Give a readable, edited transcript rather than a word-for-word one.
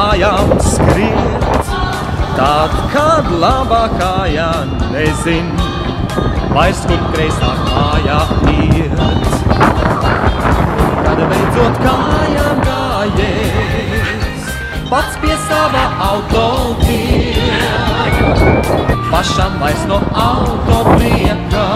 kājām skriet, tad, kad labā kājā nezin, vairs kur kreisā kājā iet. Kad beidzot kājām gājies, pats pie sava auto tiek, pašam vairs no auto priekā